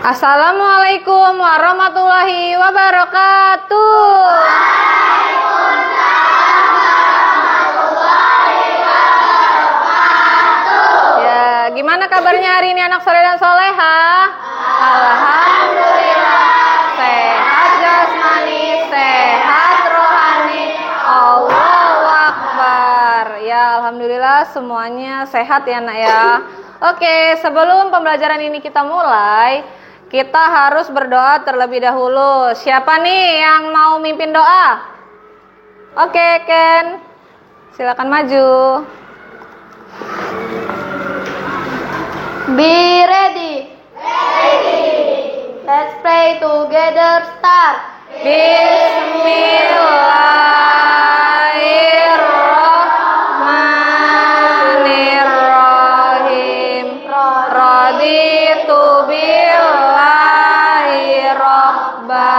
Assalamualaikum warahmatullahi wabarakatuh. Ya, gimana kabarnya hari ini anak soleh dan soleha? Alhamdulillah, sehat jasmani, sehat rohani. Allahu Akbar. Ya, alhamdulillah semuanya sehat ya nak ya. Oke, sebelum pembelajaran ini kita mulai, kita harus berdoa terlebih dahulu. Siapa nih yang mau mimpin doa? Oke, Ken. Silakan maju. Be ready. Let's pray together. Start. Bismillahirrahmanirrahim. Raditu billahi rabba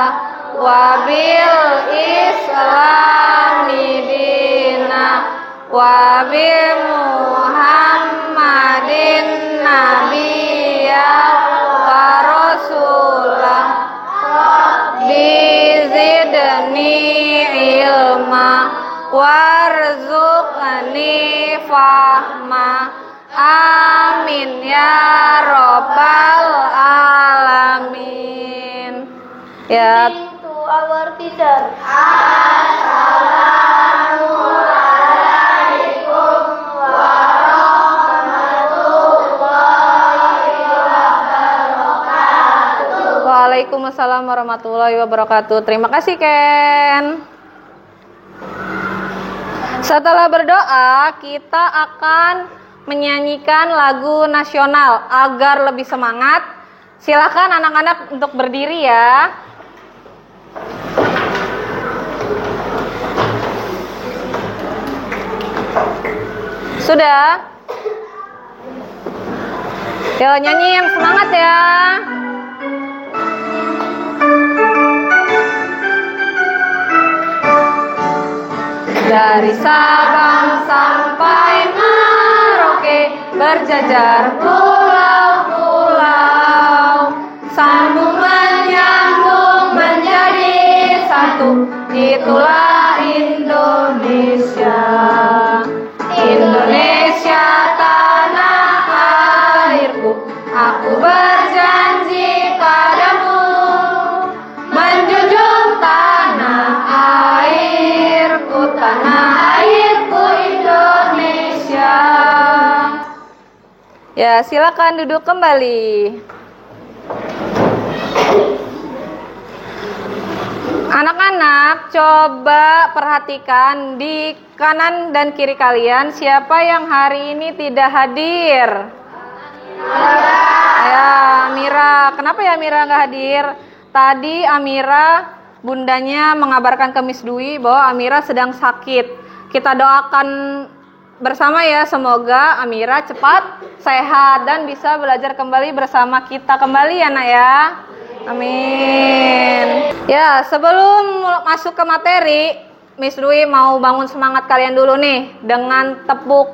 wa bil islami dina wa bi Muhammadin nabiyya wa rasulah. Bizidni ilma warzuqni fahma. Amin ya robbal alamin. Ya. To our teacher. Waalaikumsalam warahmatullahi wabarakatuh. Terima kasih, Ken. Setelah berdoa, kita akan menyanyikan lagu nasional agar lebih semangat. Silakan anak-anak untuk berdiri ya. Sudah? Yo, nyanyi yang semangat ya. Dari Sabang sampai Merauke, berjajar pulau-pulau, sambung menyambung menjadi satu, itulah Indonesia. Indonesia tanah airku, aku berjanji padamu, menjunjung tanah airku, tanah airku Indonesia. Ya, silakan duduk kembali. Anak-anak, coba perhatikan di kanan dan kiri kalian siapa yang hari ini tidak hadir. Ya, Amira. Kenapa ya Amira nggak hadir? Tadi Amira, bundanya mengabarkan ke Miss Dwi bahwa Amira sedang sakit. Kita doakan bersama ya, semoga Amira cepat sehat dan bisa belajar kembali bersama kita kembali ya nak ya. Amin. Ya, sebelum masuk ke materi, Miss Dwi mau bangun semangat kalian dulu nih dengan tepuk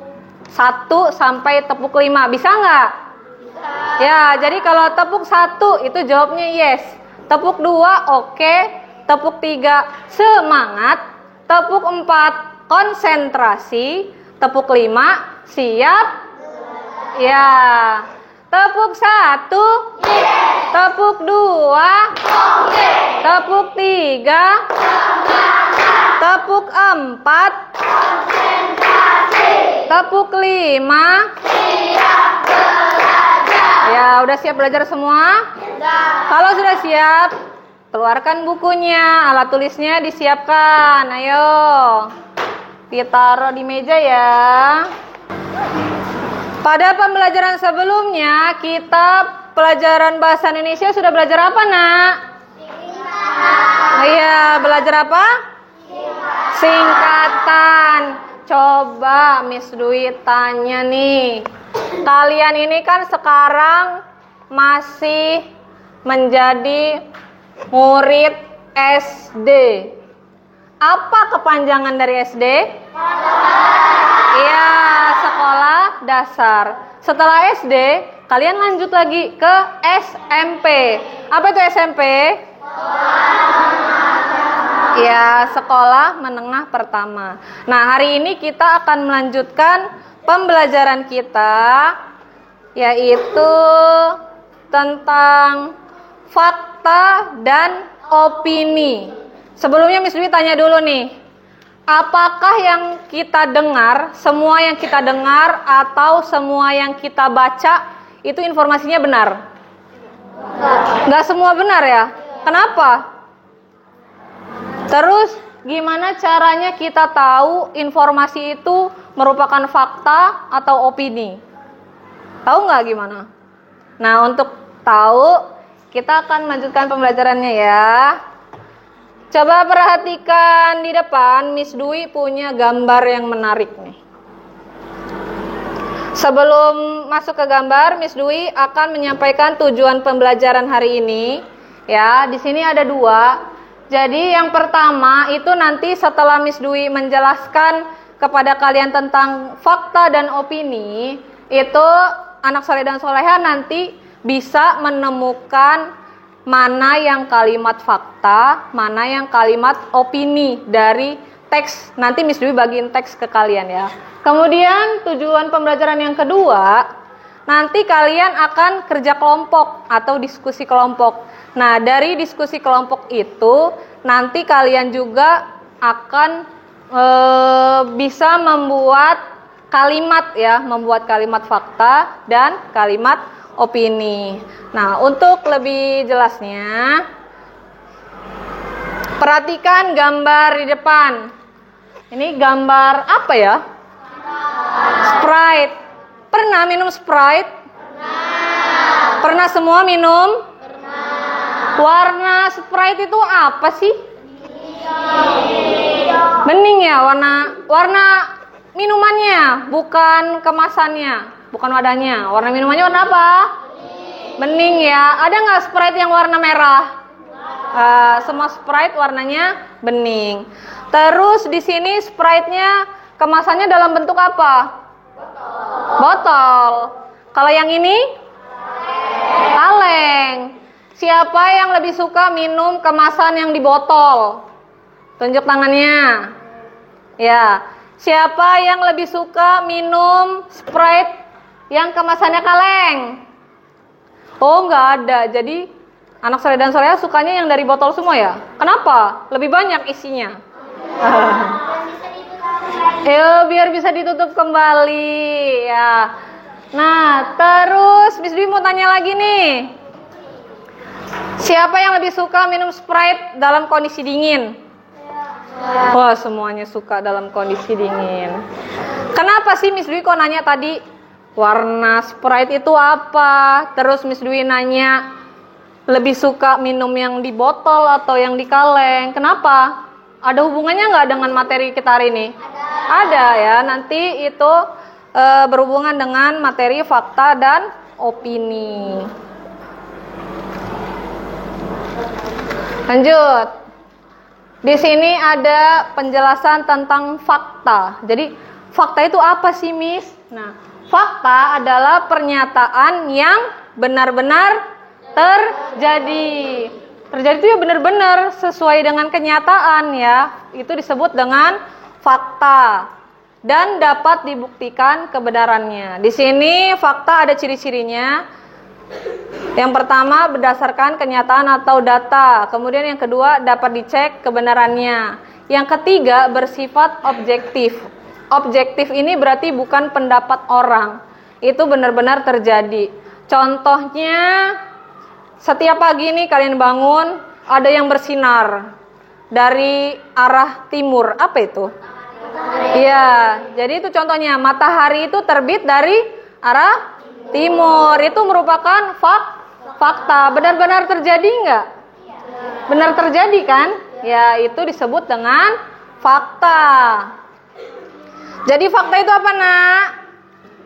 1 sampai tepuk 5. Bisa nggak? Bisa. Ya, jadi kalau tepuk 1 itu jawabnya yes. Tepuk 2 oke. Tepuk 3 semangat. Tepuk 4 konsentrasi. Tepuk 5 siap? Ya. Tepuk 1 yes. Tepuk 2 oke. Tepuk 3 tepuk 4 konsentrasi. Tepuk 5 siap belajar. Ya, udah siap belajar semua? Sudah. Kalau sudah siap, keluarkan bukunya, alat tulisnya disiapkan. Ayo. Ditaruh di meja ya. Pada pembelajaran sebelumnya, kita pelajaran bahasa Indonesia sudah belajar apa, nak? Iya, belajar apa? Singkatan. Coba Miss Dwi tanya nih. Kalian ini kan sekarang masih menjadi murid SD. Apa kepanjangan dari SD? Iya, sekolah dasar. Setelah SD, kalian lanjut lagi ke SMP. Apa itu SMP? Ya, sekolah menengah pertama. Nah, hari ini kita akan melanjutkan pembelajaran kita, yaitu tentang fakta dan opini. Sebelumnya Miss Dwi tanya dulu nih, apakah yang kita dengar, semua yang kita dengar atau semua yang kita baca itu informasinya benar? Nggak semua benar ya? Kenapa? Terus gimana caranya kita tahu informasi itu merupakan fakta atau opini? Tahu nggak gimana? Nah, untuk tahu kita akan melanjutkan pembelajarannya ya. Coba perhatikan di depan, Miss Dwi punya gambar yang menarik nih. Sebelum masuk ke gambar, Miss Dwi akan menyampaikan tujuan pembelajaran hari ini. Ya, di sini ada 2. Jadi yang pertama itu nanti setelah Miss Dwi menjelaskan kepada kalian tentang fakta dan opini, itu anak soleh dan soleha nanti bisa menemukan mana yang kalimat fakta, mana yang kalimat opini dari teks. Nanti Miss Dwi bagiin teks ke kalian ya. Kemudian tujuan pembelajaran yang kedua, nanti kalian akan kerja kelompok atau diskusi kelompok. Nah, dari diskusi kelompok itu nanti kalian juga akan bisa membuat kalimat ya, membuat kalimat fakta dan kalimat opini. Nah, untuk lebih jelasnya, perhatikan gambar di depan. Ini gambar apa ya? Sprite. Pernah minum Sprite? Pernah semua minum? Warna Sprite itu apa sih? Bening ya, warna minumannya, bukan kemasannya, bukan wadahnya. Warna minumannya warna apa? Bening ya. Ada nggak Sprite yang warna merah? Semua Sprite warnanya bening. Terus di sini Sprite-nya kemasannya dalam bentuk apa? Botol. Kalau yang ini? Kaleng. Siapa yang lebih suka minum kemasan yang di botol? Tunjuk tangannya. Ya. Siapa yang lebih suka minum Sprite yang kemasannya kaleng? Oh, nggak ada. Jadi anak soleh dan soleha sukanya yang dari botol semua ya? Kenapa? Lebih banyak isinya. Biar bisa ditutup kembali ya. Nah, terus Miss Dwi mau tanya lagi nih. Siapa yang lebih suka minum Sprite dalam kondisi dingin? Wah, semuanya suka dalam kondisi dingin. Kenapa sih Miss Dwi kok nanya tadi warna Sprite itu apa? Terus Miss Dwi nanya lebih suka minum yang di botol atau yang di kaleng? Kenapa? Ada hubungannya nggak dengan materi kita hari ini? Ada ya, nanti itu berhubungan dengan materi fakta dan opini. Lanjut. Di sini ada penjelasan tentang fakta. Jadi, fakta itu apa sih, Miss? Nah, fakta adalah pernyataan yang benar-benar terjadi. Terjadi itu ya benar-benar sesuai dengan kenyataan ya. Itu disebut dengan fakta dan dapat dibuktikan kebenarannya. Di sini fakta ada ciri-cirinya. Yang pertama berdasarkan kenyataan atau data. Kemudian yang kedua dapat dicek kebenarannya. Yang ketiga bersifat objektif. Objektif ini berarti bukan pendapat orang. Itu benar-benar terjadi. Contohnya setiap pagi nih kalian bangun ada yang bersinar dari arah timur. Apa itu? Iya, jadi itu contohnya matahari itu terbit dari arah timur. Itu merupakan fakta. Benar-benar terjadi nggak? Benar terjadi kan? Ya, itu disebut dengan fakta. Jadi fakta itu apa, Nak?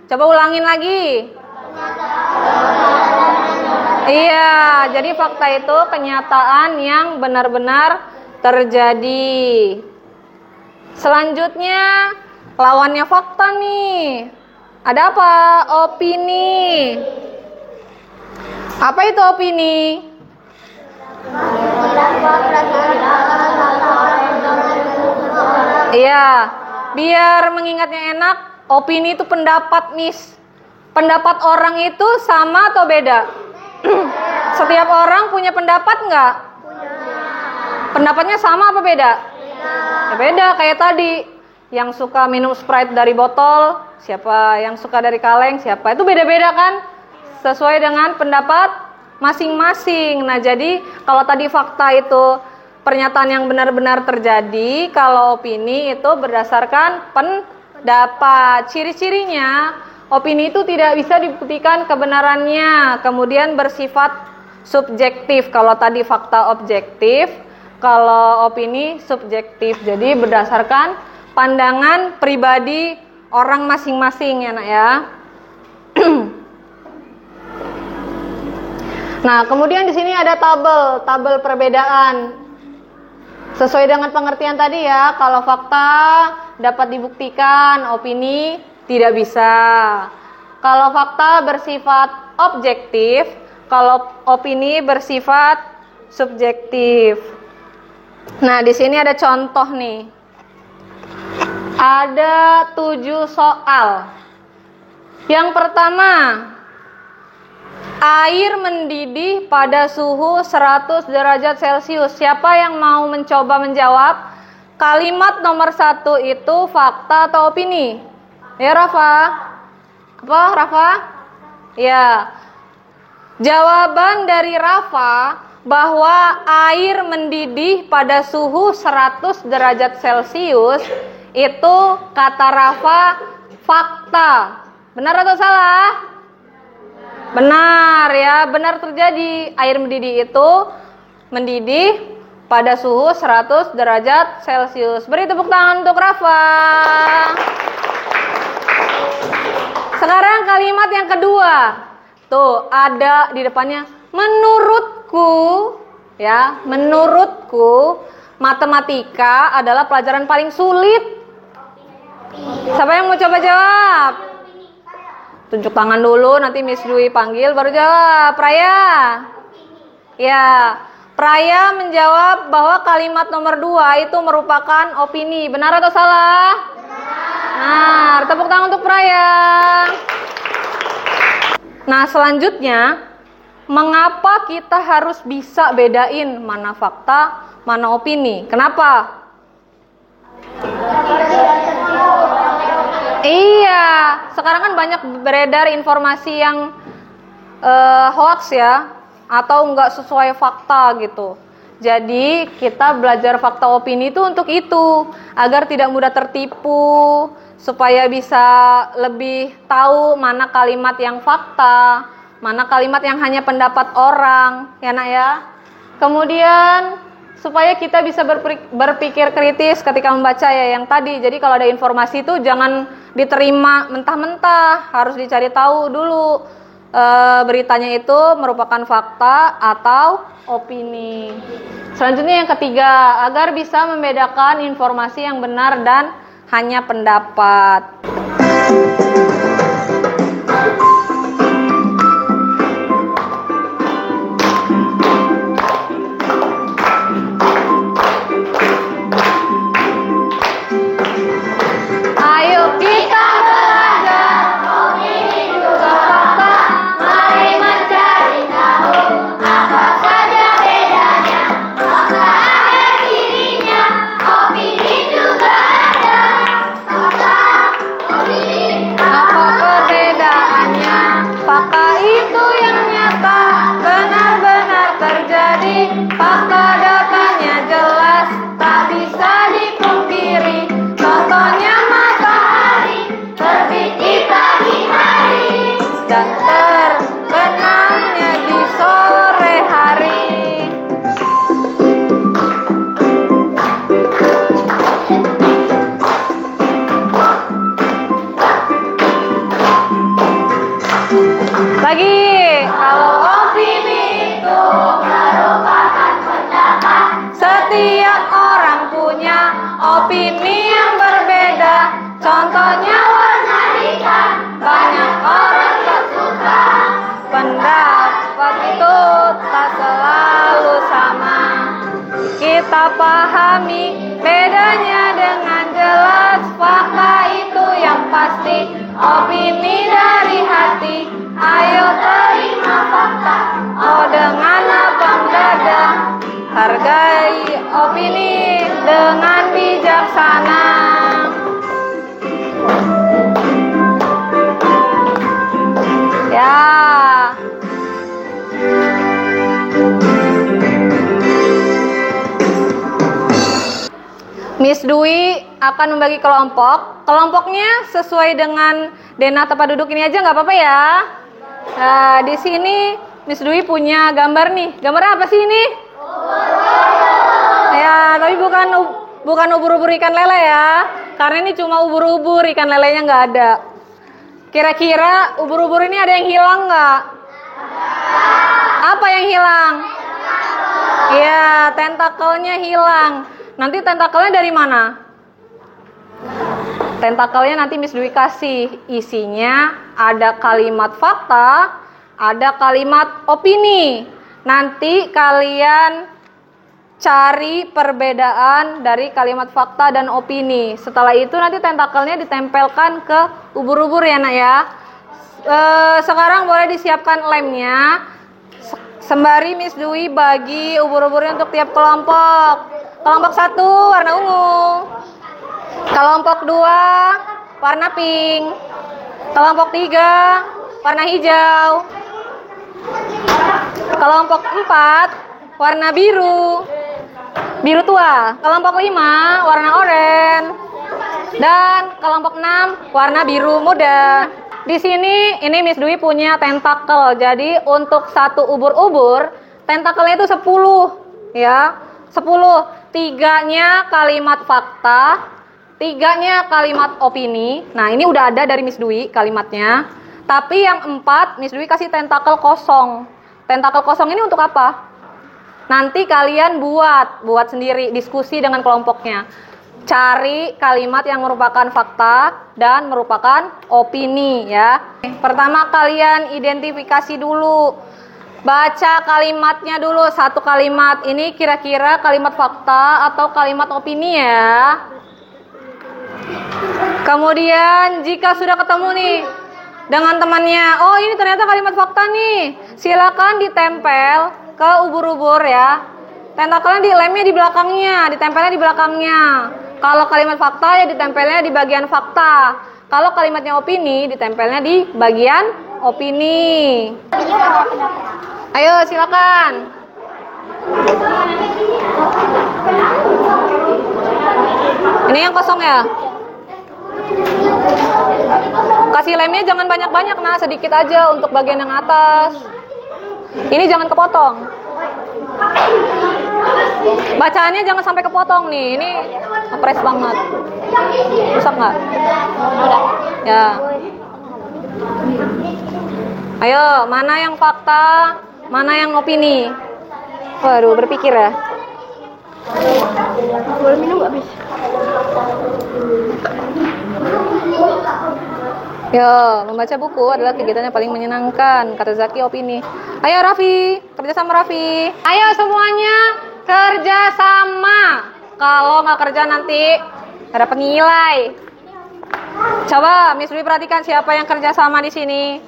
Coba ulangin lagi. Iya, jadi fakta itu kenyataan yang benar-benar terjadi. Selanjutnya, lawannya fakta nih. Ada apa? Opini. Apa itu opini? Iya, biar mengingatnya enak, opini itu pendapat, Miss. Pendapat orang itu sama atau beda? Setiap orang punya pendapat nggak? Pendapatnya sama apa beda? Ya beda, kayak tadi. Yang suka minum Sprite dari botol, siapa yang suka dari kaleng, siapa. Itu beda-beda kan? Sesuai dengan pendapat masing-masing. Nah, jadi kalau tadi fakta itu pernyataan yang benar-benar terjadi, kalau opini itu berdasarkan pendapat. Ciri-cirinya, opini itu tidak bisa dibuktikan kebenarannya, kemudian bersifat subjektif. Kalau tadi fakta objektif, kalau opini subjektif. Jadi berdasarkan pandangan pribadi orang masing-masing ya, Nak ya. Nah, kemudian di sini ada tabel perbedaan. Sesuai dengan pengertian tadi ya, kalau fakta dapat dibuktikan, opini tidak bisa. Kalau fakta bersifat objektif, kalau opini bersifat subjektif. Nah, di sini ada contoh nih. Ada 7 soal. Yang pertama, air mendidih pada suhu 100 derajat Celcius. Siapa yang mau mencoba menjawab? Kalimat nomor 1 itu fakta atau opini? Ya, Rafa? Apa, Rafa? Ya. Jawaban dari Rafa bahwa air mendidih pada suhu 100 derajat Celcius itu kata Rafa fakta. Benar atau salah? Benar ya, benar terjadi. Air mendidih itu mendidih pada suhu 100 derajat Celcius. Beri tepuk tangan untuk Rafa. Sekarang kalimat yang kedua. Tuh, ada di depannya menurutku ya, menurutku matematika adalah pelajaran paling sulit. Siapa yang mau coba jawab? Tunjuk tangan dulu, nanti Miss Dwi panggil baru jawab. Praya. Ya, Praya menjawab bahwa kalimat nomor 2 itu merupakan opini. Benar atau salah? Benar. Tepuk tangan untuk Praya. Nah, selanjutnya, mengapa kita harus bisa bedain mana fakta, mana opini? Kenapa? Iya, sekarang kan banyak beredar informasi yang hoax ya, atau nggak sesuai fakta gitu. Jadi kita belajar fakta opini itu untuk itu, agar tidak mudah tertipu, supaya bisa lebih tahu mana kalimat yang fakta, mana kalimat yang hanya pendapat orang, ya Nak ya. Kemudian supaya kita bisa berpikir kritis ketika membaca ya yang tadi. Jadi kalau ada informasi itu jangan diterima mentah-mentah, harus dicari tahu dulu beritanya itu merupakan fakta atau opini. Selanjutnya yang ketiga, agar bisa membedakan informasi yang benar dan hanya pendapat. Ayo kita belajar opini juga fakta. Mari mencari tahu apa saja bedanya. Fakta ada dirinya, opini juga ada. Fakta, opini, apa perbedaannya? Fakta itu yang nyata, benar-benar terjadi. Fakta datanya jelas, tak bisa dipungkiri. Contohnya matahari terbit di pagi hari dan terbenamnya di sore hari. Lagi, kalau opini itu merupakan pendapat, setiap orang punya opini yang berbeda. Contohnya warna hitam, banyak orang yang suka. Pendapat itu tak selalu sama. Kita pahami bedanya dengan jelas. Fakta itu yang pasti, opini dari hati. Ayo terima fakta, oh dengan lapang dada. Hargai opini dengan bijaksana. Ya. Miss Dwi akan membagi kelompok. Kelompoknya sesuai dengan denah tempat duduk ini aja, nggak apa-apa ya. Nah, di sini Miss Dwi punya gambar nih. Gambarnya apa sih ini? Ya, tapi bukan ubur-ubur ikan lele ya. Karena ini cuma ubur-ubur, ikan lelenya nggak ada. Kira-kira ubur-ubur ini ada yang hilang nggak? Apa yang hilang? Iya, tentakelnya hilang. Nanti tentakelnya dari mana? Tentakelnya nanti Miss Dwi kasih. Isinya ada kalimat fakta, ada kalimat opini. Nanti kalian cari perbedaan dari kalimat fakta dan opini. Setelah itu nanti tentakelnya ditempelkan ke ubur-ubur ya nak ya. Sekarang boleh disiapkan lemnya. Sembari Miss Dwi bagi ubur-uburnya untuk tiap kelompok. Kelompok 1 warna ungu. Kelompok 2 warna pink. Kelompok 3 warna hijau. Kelompok 4 warna biru. Biru tua. Kelompok 5 warna oranye. Dan kelompok 6 warna biru muda. Di sini ini Miss Dwi punya tentakel. Jadi untuk satu ubur-ubur tentakelnya itu 10 ya. 10. 3-nya kalimat fakta, 3-nya kalimat opini. Nah, ini udah ada dari Miss Dwi kalimatnya. Tapi yang 4 Miss Dwi kasih tentakel kosong. Tentakel kosong ini untuk apa? Nanti kalian buat sendiri, diskusi dengan kelompoknya. Cari kalimat yang merupakan fakta dan merupakan opini ya. Pertama kalian identifikasi dulu. Baca kalimatnya dulu, satu kalimat. Ini kira-kira kalimat fakta atau kalimat opini ya. Kemudian jika sudah ketemu nih dengan temannya, oh ini ternyata kalimat fakta nih, silakan ditempel ke ubur-ubur ya. Tentakelnya lemnya di belakangnya, ditempelnya di belakangnya. Kalau kalimat fakta ya ditempelnya di bagian fakta. Kalau kalimatnya opini ditempelnya di bagian opini. Ayo silakan. Ini yang kosong ya. Kasih lemnya jangan banyak-banyak nah, sedikit aja untuk bagian yang atas. Ini jangan kepotong. Bacaannya jangan sampai kepotong nih. Ini ngepres banget. Rusak nggak? Udah. Ya. Ayo, mana yang fakta, mana yang opini? Waduh, berpikir ya. Boleh minum nggak, Bis? Yo, membaca buku adalah kegiatan yang paling menyenangkan, kata Zaki opini. Ayo Raffi, kerja sama Raffi. Ayo semuanya kerja sama. Kalau nggak kerja nanti ada penilai. Coba Miss Dwi perhatikan siapa yang kerja sama di sini.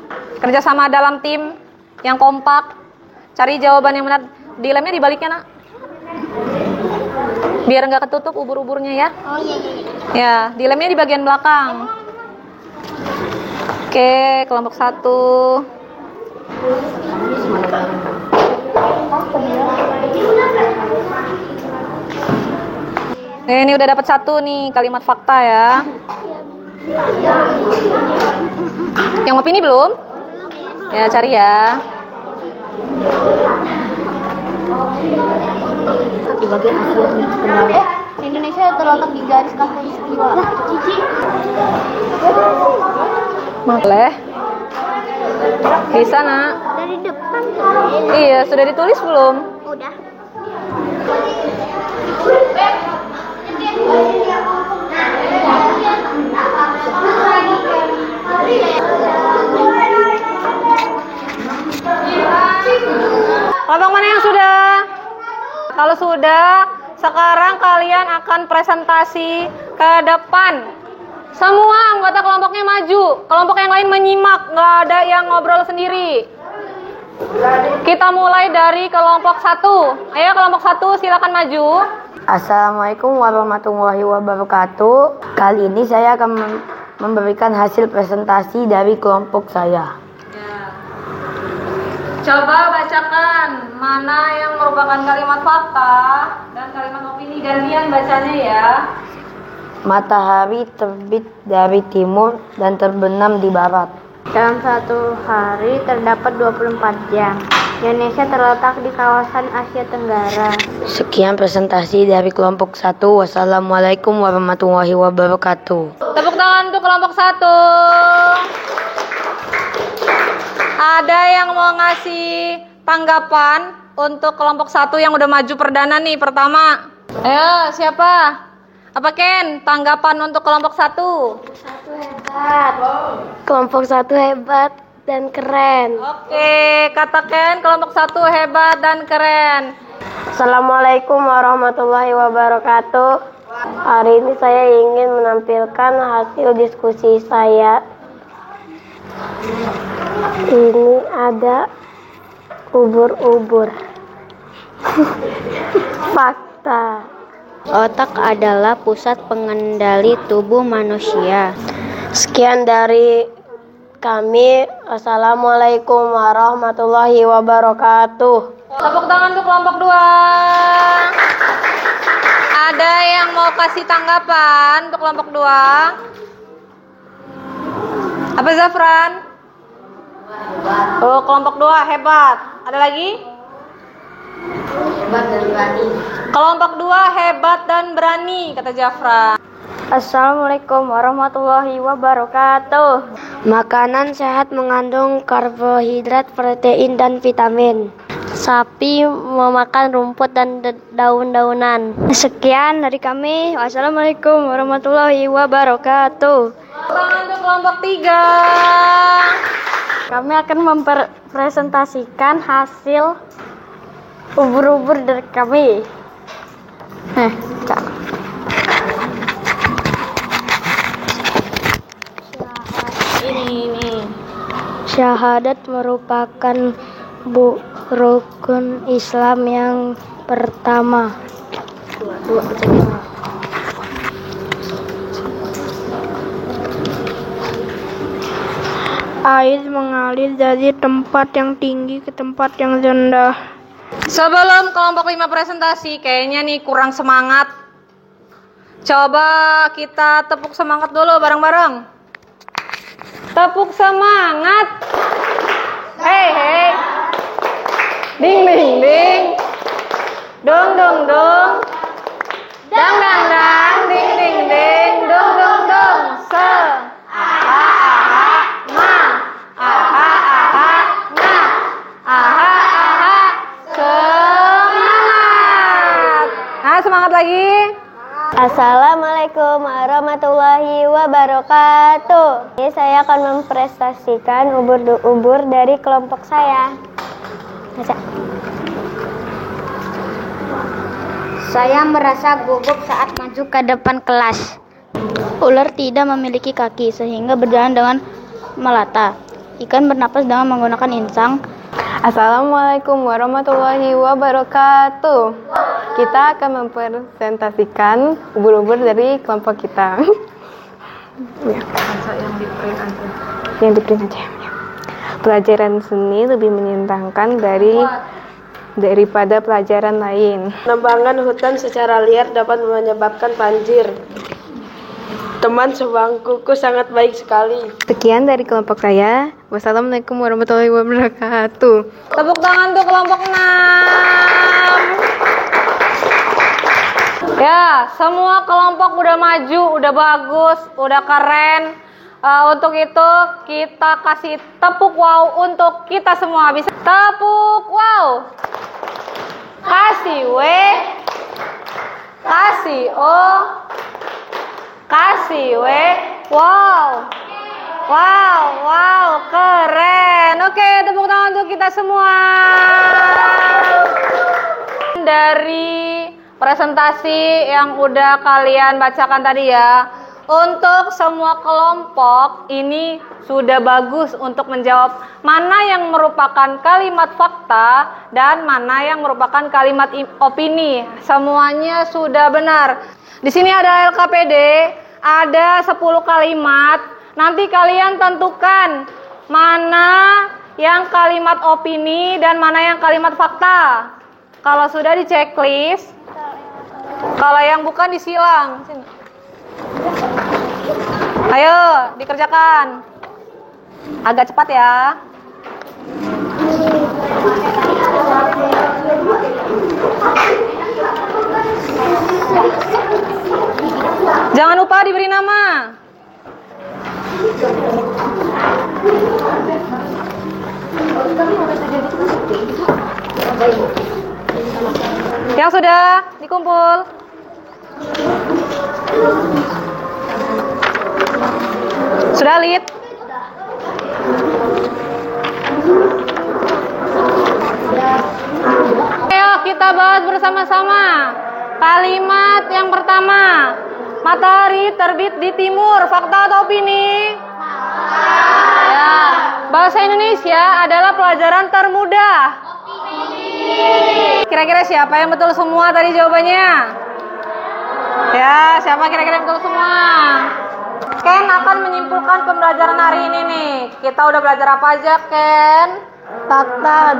Kerja sama dalam tim yang kompak. Cari jawaban yang benar. Di lemnya dibaliknya nak. Biar nggak ketutup ubur-uburnya ya. Oh iya. Ya, di lemnya di bagian belakang. Oke, kelompok 1. Ini udah dapat 1 nih kalimat fakta ya. Yang opini belum? Ya, cari ya. Di bagian Asia Indonesia terletak di garis khatulistiwa. Boleh. Bisa nak. Dari depan. Iya, sudah ditulis belum? Udah. Kelompok mana yang sudah? Kalau sudah, sekarang kalian akan presentasi ke depan. Semua anggota kelompoknya maju. Kelompok yang lain menyimak, nggak ada yang ngobrol sendiri. Kita mulai dari kelompok 1. Ayo kelompok 1 silakan maju. Assalamualaikum warahmatullahi wabarakatuh. Kali ini saya akan memberikan hasil presentasi dari kelompok saya. Coba bacakan mana yang merupakan kalimat fakta dan kalimat opini. Gantian bacanya ya. Matahari terbit dari timur dan terbenam di barat. Dalam satu hari terdapat 24 jam. Indonesia terletak di kawasan Asia Tenggara. Sekian presentasi dari kelompok 1. Wassalamualaikum warahmatullahi wabarakatuh. Tepuk tangan untuk kelompok 1. Ada yang mau ngasih tanggapan untuk kelompok 1 yang udah maju perdana nih pertama? Ayo siapa? Apa Ken? Tanggapan untuk kelompok 1? Kelompok 1 hebat dan keren. Oke, kata Ken kelompok 1 hebat dan keren. Assalamualaikum warahmatullahi wabarakatuh. Hari ini saya ingin menampilkan hasil diskusi saya. Ini ada ubur-ubur. Fakta. Otak adalah pusat pengendali tubuh manusia. Sekian dari kami. Assalamualaikum warahmatullahi wabarakatuh. Tepuk tangan untuk kelompok 2. Ada yang mau kasih tanggapan untuk kelompok 2? Apa Zafran? Oh, kelompok 2 hebat. Ada lagi? Hebat dan berani. Kelompok 2 hebat dan berani, kata Zafran. Assalamualaikum warahmatullahi wabarakatuh. Makanan sehat mengandung karbohidrat, protein, dan vitamin. Sapi memakan rumput dan daun-daunan. Sekian dari kami. Wassalamualaikum warahmatullahi wabarakatuh. Tangan untuk kelompok 3. Kami akan mempresentasikan hasil ubur-ubur dari kami. Ini. Syahadat merupakan rukun Islam yang pertama. Air mengalir dari tempat yang tinggi ke tempat yang rendah. Sebelum kelompok 5 presentasi, kayaknya nih kurang semangat. Coba kita tepuk semangat dulu bareng-bareng. Tepuk semangat. Hei. Ding ding ding. Dong dong dong. Dang dang dang. Ding ding ding. Dong dong dong. Aha aha ma. Aha aha na. Aha aha. Semangat. Nah, semangat lagi. Assalamualaikum warahmatullahi wabarakatuh. Ini saya akan mempresentasikan ubur-ubur dari kelompok saya. Saya merasa gugup saat maju ke depan kelas. Ular tidak memiliki kaki sehingga berjalan dengan melata. Ikan bernapas dengan menggunakan insang. Assalamualaikum warahmatullahi wabarakatuh. Kita akan mempresentasikan ubur-ubur dari kelompok kita. Yang di print aja. Pelajaran seni lebih menyenangkan daripada pelajaran lain. Penebangan hutan secara liar dapat menyebabkan banjir. Teman sebangkuku sangat baik sekali. Sekian dari kelompok saya. Wassalamualaikum warahmatullahi wabarakatuh. Tepuk tangan untuk kelompok 6. Ya, semua kelompok udah maju, udah bagus, udah keren. Untuk itu kita kasih tepuk wow untuk kita semua. Bisa tepuk wow. Kasih W. Kasih O. Kasih W. Wow. Wow, keren. Oke, tepuk tangan untuk kita semua. Dari presentasi yang udah kalian bacakan tadi ya, untuk semua kelompok ini sudah bagus untuk menjawab mana yang merupakan kalimat fakta dan mana yang merupakan kalimat opini. Semuanya sudah benar. Di sini ada LKPD, ada 10 kalimat. Nanti kalian tentukan mana yang kalimat opini dan mana yang kalimat fakta. Kalau sudah di checklist, kalau yang bukan disilang. Sini. Ayo, dikerjakan. Agak cepat ya. Jangan lupa diberi nama. Yang sudah dikumpul. Sudah, Lid? Ayo kita bahas bersama-sama. Kalimat yang pertama. Matahari terbit di timur, fakta atau opini? Ya. Bahasa Indonesia adalah pelajaran termudah. Kira-kira siapa yang betul semua tadi jawabannya? Ya, siapa kira-kira yang betul semua? Ken akan menyimpulkan pembelajaran hari ini nih. Kita udah belajar apa aja, Ken? Fakta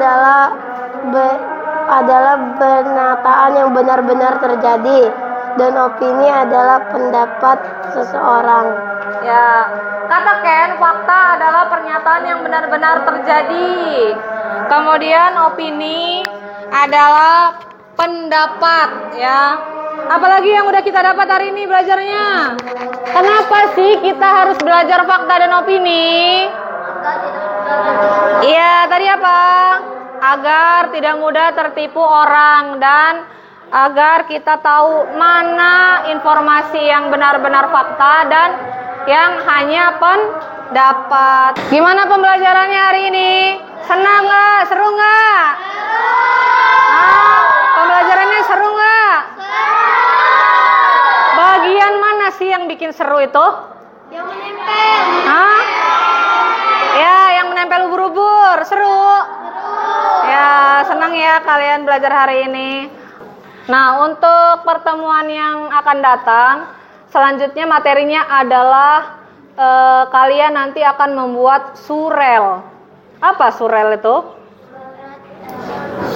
adalah pernyataan yang benar-benar terjadi. Dan opini adalah pendapat seseorang. Ya, kata Ken, fakta adalah pernyataan yang benar-benar terjadi. Kemudian opini adalah pendapat, ya. Apalagi yang udah kita dapat hari ini belajarnya. Kenapa sih kita harus belajar fakta dan opini? Iya, tadi apa? Agar tidak mudah tertipu orang dan agar kita tahu mana informasi yang benar-benar fakta dan yang hanya pendapat. Gimana pembelajarannya hari ini? Senang nggak? Seru nggak? Pembelajarannya seru nggak? Bagian mana sih yang bikin seru itu? Yang menempel. Ya, yang menempel ubur-ubur. Seru? Ya, senang ya kalian belajar hari ini. Nah, untuk pertemuan yang akan datang, selanjutnya materinya adalah kalian nanti akan membuat surel. Apa surel itu?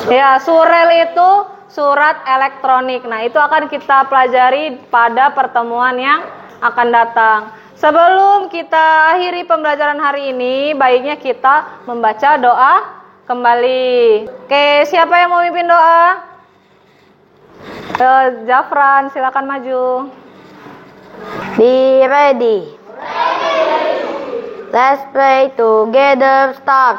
Ya, surel itu surat elektronik. Nah, itu akan kita pelajari pada pertemuan yang akan datang. Sebelum kita akhiri pembelajaran hari ini, baiknya kita membaca doa kembali. Oke, siapa yang mau mimpin doa? Jafran, silakan maju. Be ready. Let's pray together. Start.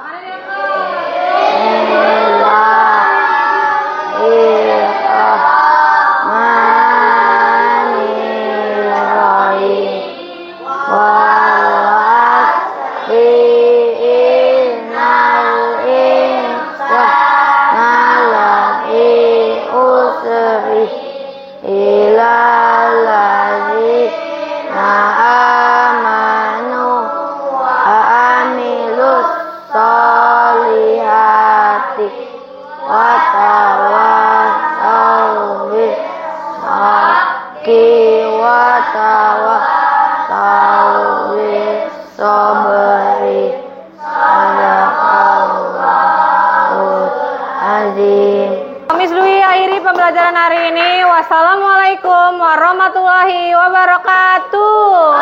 Miss Dwi akhiri pembelajaran hari ini. Wassalamualaikum warahmatullahi wabarakatuh.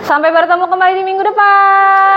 Sampai bertemu kembali di minggu depan.